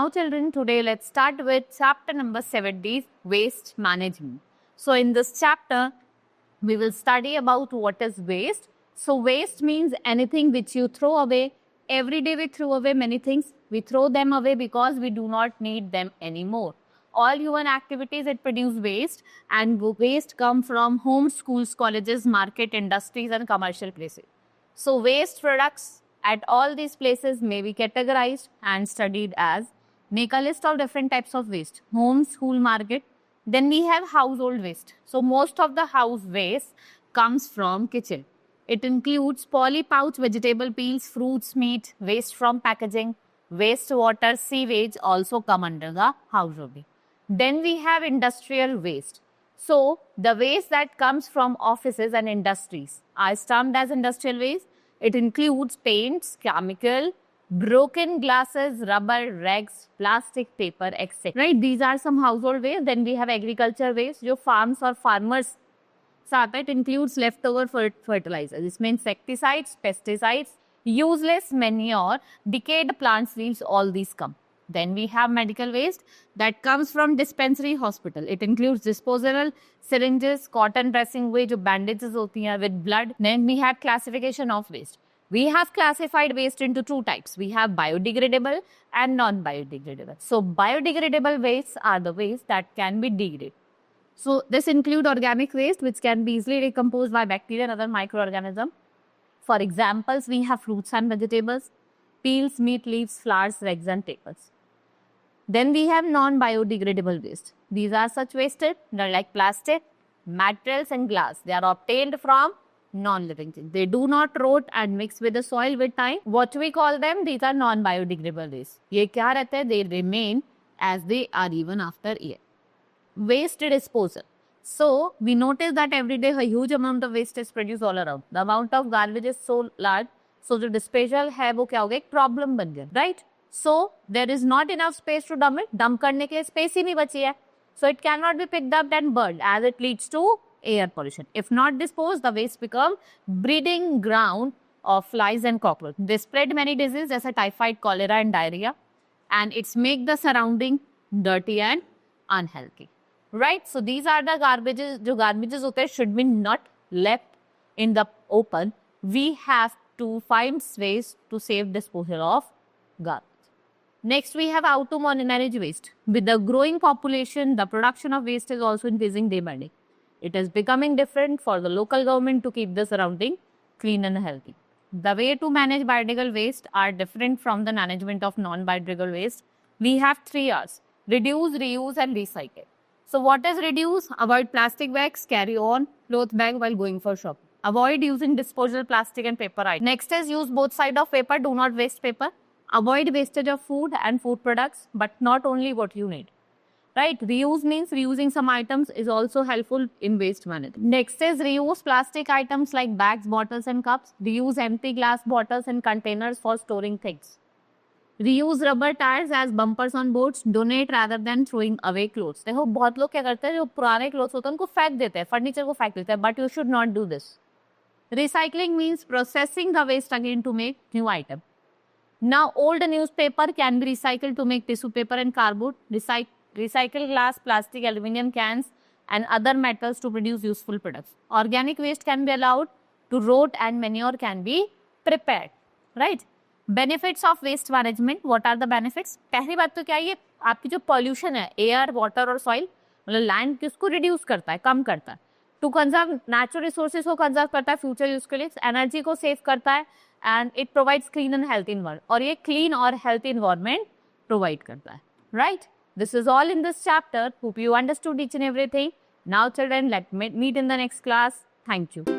children, today let's start with chapter number 70, waste management. So in this chapter, we will study about what is waste. So waste means anything which you throw away. Every day we throw away many things. We throw them away because we do not need them anymore. All human activities that produce waste, and waste come from home, schools, colleges, market, industries and commercial places. So waste products at all these places may be categorized and studied as, make a list of different types of waste: home, school, market. Then we have household waste. So most of the house waste comes from kitchen. It includes poly pouch, vegetable peels, fruits, meat, waste from packaging, wastewater, sewage also come under the household. Then we have industrial waste. So the waste that comes from offices and industries are termed as industrial waste. It includes paints, chemical, broken glasses, rubber, rags, plastic, paper, etc. Right? These are some household waste. Then we have agriculture waste, जो farms or farmers से आता है. It includes leftover fertilizer. This means insecticides, pesticides, useless manure, decayed plants leaves, all these come. Then we have medical waste that comes from dispensary hospital. It includes disposable syringes, cotton dressing way, जो bandages होती हैं with blood. Then we have classification of waste. We have classified waste into two types. We have biodegradable and non-biodegradable. So biodegradable wastes are the waste that can be degraded. So this include organic waste which can be easily decomposed by bacteria and other microorganisms. For examples, we have fruits and vegetables, peels, meat, leaves, flowers, rags and papers. Then we have non-biodegradable waste. These are such wastes that like plastic, materials and glass. They are obtained from non-living things. They do not rot and mix with the soil with time. What we call them? These are non-biodegradable waste. ये क्या रहते हैं? They remain as they are even after year. Waste disposal. So we notice that every day a huge amount of waste is produced all around. The amount of garbage is so large. So जो disposal है वो क्या हो गया? एक problem बन गया, right? So there is not enough space to dump it. Dump करने के लिए space ही नहीं बची है. So it cannot be picked up and burned as it leads to air pollution. If not disposed, the waste become breeding ground of flies and cockroaches. They spread many diseases जैसे typhoid, cholera and diarrhea, and it's make the surrounding dirty and unhealthy. Right? So these are the garbages. जो garbages होते हैं should be not left in the open. We have to find ways to save disposal of garbage. Next, we have how to manage waste. With the growing population, the production of waste is also increasing day by day. It is becoming different for the local government to keep the surrounding clean and healthy. The way to manage biodegradable waste are different from the management of non-biodegradable waste. We have 3 R's: reduce, reuse and recycle. So what is reduce? Avoid plastic bags, carry on cloth bag while going for shopping. Avoid using disposable plastic and paper items. Next is use both sides of paper, do not waste paper. Avoid wastage of food and food products, but not only what you need. Right? Reuse means reusing some items is also helpful in waste management. Next is reuse plastic items like bags, bottles and cups. Reuse empty glass bottles and containers for storing things. Reuse rubber tires as bumpers on boats. Donate rather than throwing away clothes. देखो बहुत लोग क्या करते हैं, जो पुराने clothes होते हैं उनको फेंक देते हैं, फर्नीचर को फेंक देते हैं, but you should not do this. Recycling means processing the waste again to make new item. Now, old newspaper can be recycled to make tissue paper and cardboard. Recycle glass, plastic, aluminum cans and other metals to produce useful products. Organic waste can be allowed to rot and manure can be prepared. Right? Benefits of waste management. What are the benefits? पहली बात तो क्या है, ये आपकी जो pollution है, air, water और soil, मतलब land किसको reduce करता है, कम करता है. To conserve natural resources को conserve करता है future use के लिए, energy को save करता है, and it provides clean and healthy environment. और ये clean और healthy environment provide करता है. Right? This is all in this chapter. Hope you understood each and everything. Now children, let's meet in the next class. Thank you.